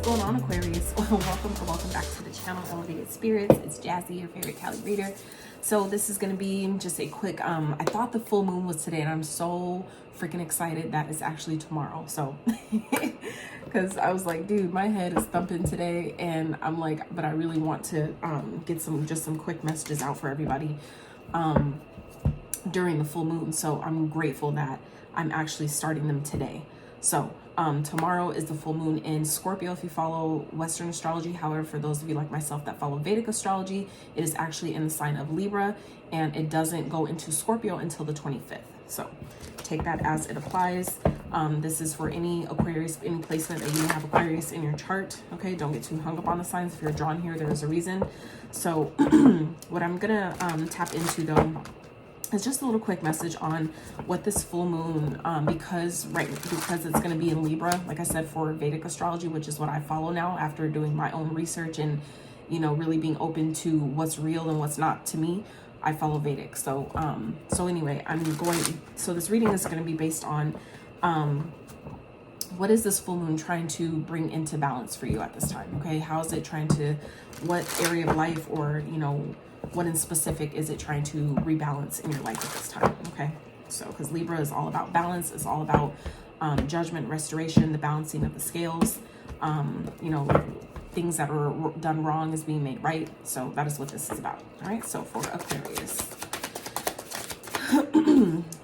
going on, Aquarius? Welcome back to the channel, Elevated Spirits. It's Jazzy, your favorite Cali reader. So this is going to be just a quick, I thought the full moon was today, and I'm so freaking excited that it's actually tomorrow. So, because I was like, dude, my head is thumping today, and I'm like, but I really want to get some quick messages out for everybody during the full moon. So I'm grateful that I'm actually starting them today. So tomorrow is the full moon in Scorpio if you follow Western astrology. However, for those of you like myself that follow Vedic astrology, it is actually in the sign of Libra, and it doesn't go into Scorpio until the 25th. So take that as it applies. This is for any Aquarius, any placement that you may have Aquarius in your chart. Okay, don't get too hung up on the signs. If you're drawn here, there is a reason. So what I'm gonna tap into though, it's just a little quick message on what this full moon, because it's going to be in Libra, like I said, for Vedic astrology, which is what I follow now after doing my own research and, you know, really being open to what's real and what's not to me. I follow Vedic. So, anyway, so this reading is going to be based on, what is this full moon trying to bring into balance for you at this time? Okay. How is it trying to, what area of life, or, you know, what in specific is it trying to rebalance in your life at this time? Okay, so because Libra is all about balance, it's all about judgment, restoration, the balancing of the scales. You know, things that are done wrong is being made right. So that is what this is about. All right, so for Aquarius.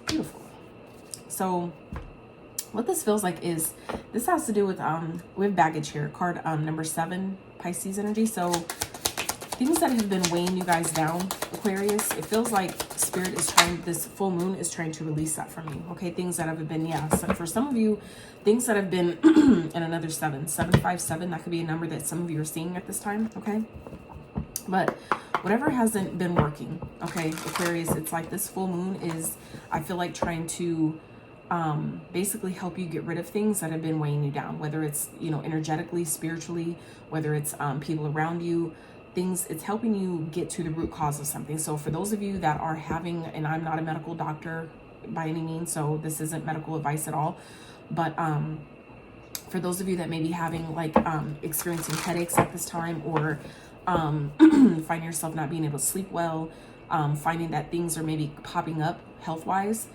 Beautiful. So what this feels like is, this has to do with baggage here. Card number 7, Pisces energy. So things that have been weighing you guys down, Aquarius, it feels like Spirit is trying, this full moon is trying to release that from you. Okay, things that have been, so for some of you, things that have been, and another 757, that could be a number that some of you are seeing at this time, okay? But whatever hasn't been working, okay, Aquarius, it's like this full moon is, I feel like, trying to basically help you get rid of things that have been weighing you down, whether it's, you know, energetically, spiritually, whether it's people around you. It's helping you get to the root cause of something. So for those of you that are having, and I'm not a medical doctor by any means, so this isn't medical advice at all, but for those of you that may be having like experiencing headaches at this time, or finding yourself not being able to sleep well, finding that things are maybe popping up health-wise,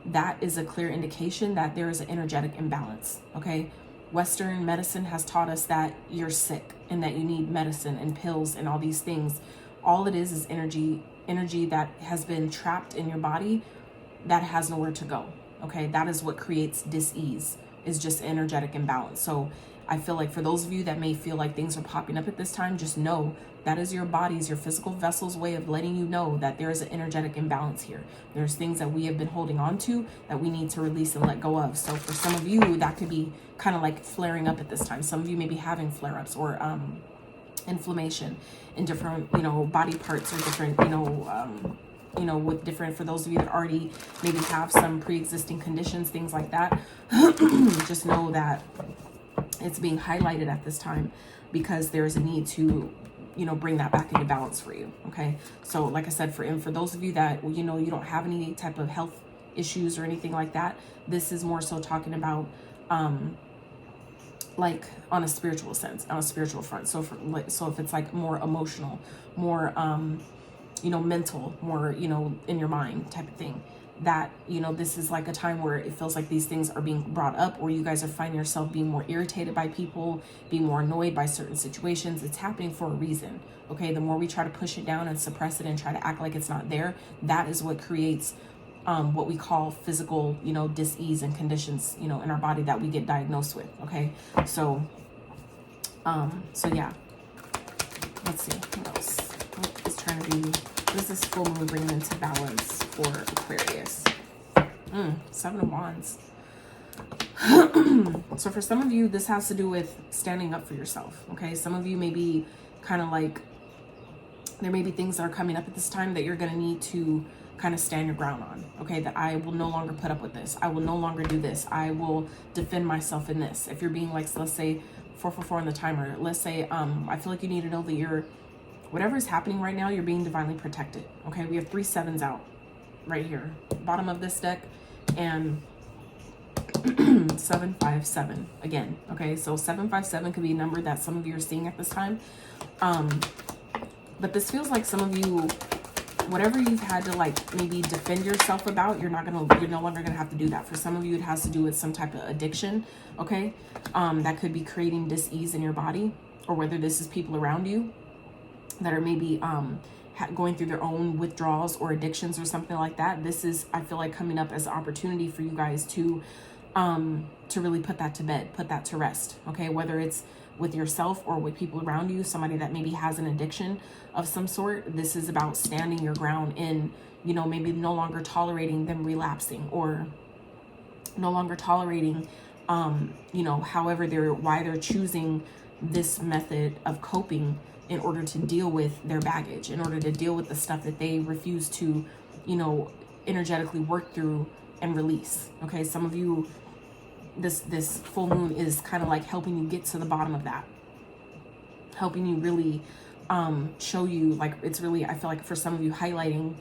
that is a clear indication that there is an energetic imbalance. Okay, Western medicine has taught us that you're sick and that you need medicine and pills and all these things. All it is energy that has been trapped in your body that has nowhere to go. Okay, that is what creates dis-ease, is just energetic imbalance. So I feel like for those of you that may feel like things are popping up at this time, just know that is your body's, your physical vessel's way of letting you know that there is an energetic imbalance here. There's things that we have been holding on to that we need to release and let go of. So for some of you, that could be kind of like flaring up at this time. Some of you may be having flare-ups or inflammation in different, you know, body parts, or different, you know, with different, for those of you that already maybe have some pre-existing conditions, things like that. Just know that it's being highlighted at this time because there is a need to, you know, bring that back into balance for you. Okay, so like I said, for those of you that, you know, you don't have any type of health issues or anything like that, this is more so talking about like on a spiritual sense, on a spiritual front. So if it's like more emotional, more you know, mental, more, you know, in your mind type of thing, that, you know, this is like a time where it feels like these things are being brought up, or you guys are finding yourself being more irritated by people, being more annoyed by certain situations. It's happening for a reason. Okay, the more we try to push it down and suppress it and try to act like it's not there, that is what creates what we call physical, you know, dis-ease and conditions, you know, in our body that we get diagnosed with. Okay, so yeah, let's see what else. What is trying to be, what is this full moon bringing into balance for Aquarius? 7 of Wands. So for some of you, this has to do with standing up for yourself. Okay, some of you may be kind of like, there may be things that are coming up at this time that you're going to need to kind of stand your ground on. Okay, that I will no longer put up with this. I will no longer do this. I will defend myself in this. If you're being like, so let's say 444 on the timer. Let's say I feel like you need to know that you're, whatever is happening right now, you're being divinely protected. Okay, we have 3 7s out right here, bottom of this deck, and 757 again. Okay, so 757 could be a number that some of you are seeing at this time. But this feels like some of you, whatever you've had to like maybe defend yourself about, you're no longer gonna have to do that. For some of you, it has to do with some type of addiction. Okay, that could be creating dis-ease in your body, or whether this is people around you that are maybe going through their own withdrawals or addictions or something like that. This is, I feel like, coming up as an opportunity for you guys to really put that to bed, put that to rest. Okay, whether it's with yourself or with people around you, somebody that maybe has an addiction of some sort. This is about standing your ground in, you know, maybe no longer tolerating them relapsing, or no longer tolerating, you know, why they're choosing this method of coping in order to deal with their baggage, in order to deal with the stuff that they refuse to, you know, energetically work through and release. Okay, some of you, this full moon is kind of like helping you get to the bottom of that, helping you really show you, like, it's really, I feel like for some of you, highlighting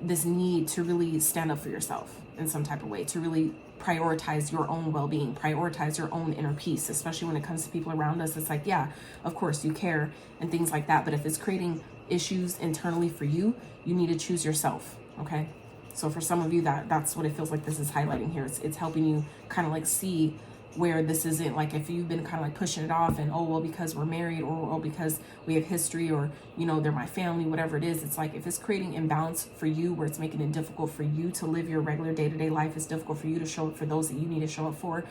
this need to really stand up for yourself in some type of way, to really prioritize your own well-being, prioritize your own inner peace, especially when it comes to people around us. It's like, yeah, of course you care and things like that, but if it's creating issues internally for you, you need to choose yourself. Okay, so for some of you, that's what it feels like this is highlighting here. It's helping you kind of like see where this isn't, like, if you've been kind of like pushing it off and, oh, well, because we're married, or oh, because we have history, or, you know, they're my family, whatever it is. It's like, if it's creating imbalance for you, where it's making it difficult for you to live your regular day-to-day life, it's difficult for you to show up for those that you need to show up for,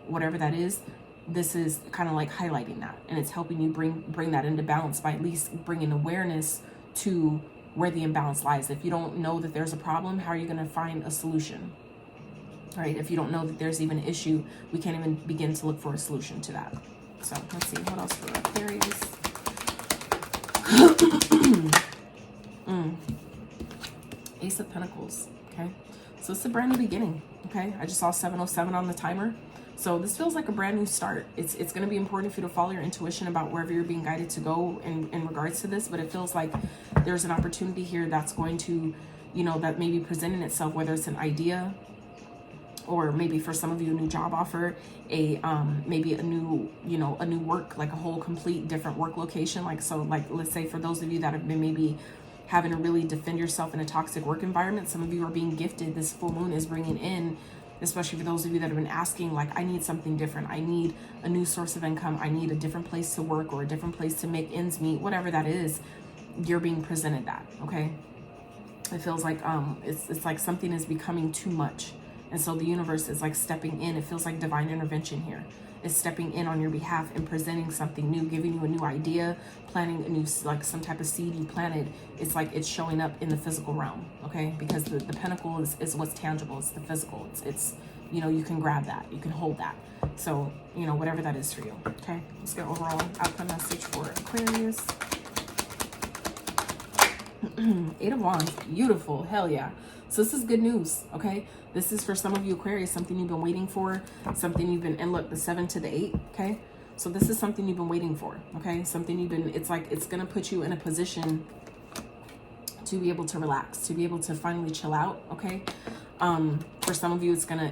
whatever that is, this is kind of like highlighting that, and it's helping you bring that into balance by at least bringing awareness to where the imbalance lies. If you don't know that there's a problem, how are you going to find a solution? Right? If you don't know that there's even an issue, we can't even begin to look for a solution to that. So let's see, what else for Aquarius? Ace of Pentacles. Okay, so it's a brand new beginning. Okay, I just saw 707 on the timer. So this feels like a brand new start. It's going to be important for you to follow your intuition about wherever you're being guided to go in regards to this. But it feels like there's an opportunity here that's going to, you know, that may be presenting itself, whether it's an idea, or maybe for some of you, a new job offer, maybe a new, you know, a new work, like a whole complete different work location. Like, so like, let's say for those of you that have been maybe having to really defend yourself in a toxic work environment, some of you are being gifted. This full moon is bringing in, especially for those of you that have been asking, like, I need something different. I need a new source of income. I need a different place to work, or a different place to make ends meet, whatever that is. You're being presented that. Okay, it feels like it's like something is becoming too much. And so the universe is like stepping in. It feels like divine intervention here is stepping in on your behalf and presenting something new, giving you a new idea, planting a new, like some type of seed you planted. It's like it's showing up in the physical realm, okay? Because the pentacle is what's tangible. It's the physical. It's, you know, you can grab that. You can hold that. So, you know, whatever that is for you, okay? Let's get overall outcome message for Aquarius. 8 of Wands. Beautiful. Hell yeah. So this is good news, okay? This is for some of you, Aquarius, something you've been waiting for, something you've been, and look, the 7 to the 8, okay? So this is something you've been waiting for, okay? Something you've been, it's like, it's going to put you in a position to be able to relax, to be able to finally chill out, okay? For some of you, it's going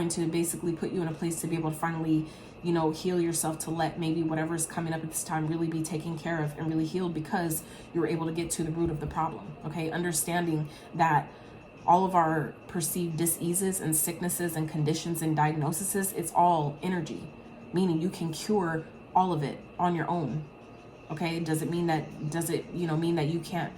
to basically put you in a place to be able to finally, you know, heal yourself, to let maybe whatever is coming up at this time really be taken care of and really healed, because you're able to get to the root of the problem, okay? Understanding that all of our perceived diseases and sicknesses and conditions and diagnoses, it's all energy, meaning you can cure all of it on your own, okay? Does it, you know, mean that you can't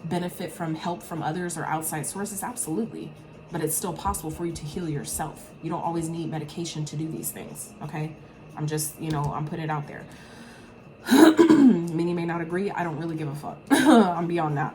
benefit from help from others or outside sources? Absolutely. But it's still possible for you to heal yourself. You don't always need medication to do these things, okay? I'm just, you know, I'm putting it out there. Many may not agree. I don't really give a fuck. I'm beyond that.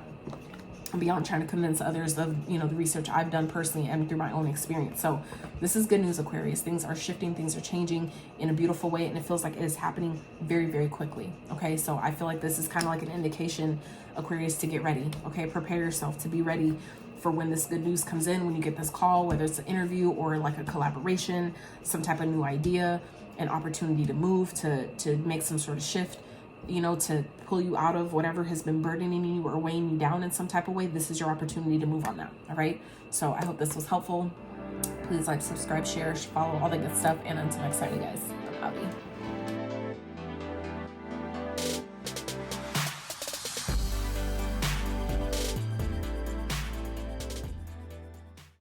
I'm beyond trying to convince others of, you know, the research I've done personally and through my own experience. So this is good news, Aquarius. Things are shifting, things are changing in a beautiful way, and it feels like it is happening very, very quickly. Okay, so I feel like this is kind of like an indication, Aquarius, to get ready. Okay, prepare yourself to be ready for when this good news comes in, when you get this call, whether it's an interview or like a collaboration, some type of new idea, an opportunity to move, to make some sort of shift, you know, to pull you out of whatever has been burdening you or weighing you down in some type of way. This is your opportunity to move on that. All right. So I hope this was helpful. Please like, subscribe, share, follow, all the good stuff. And until next time, you guys.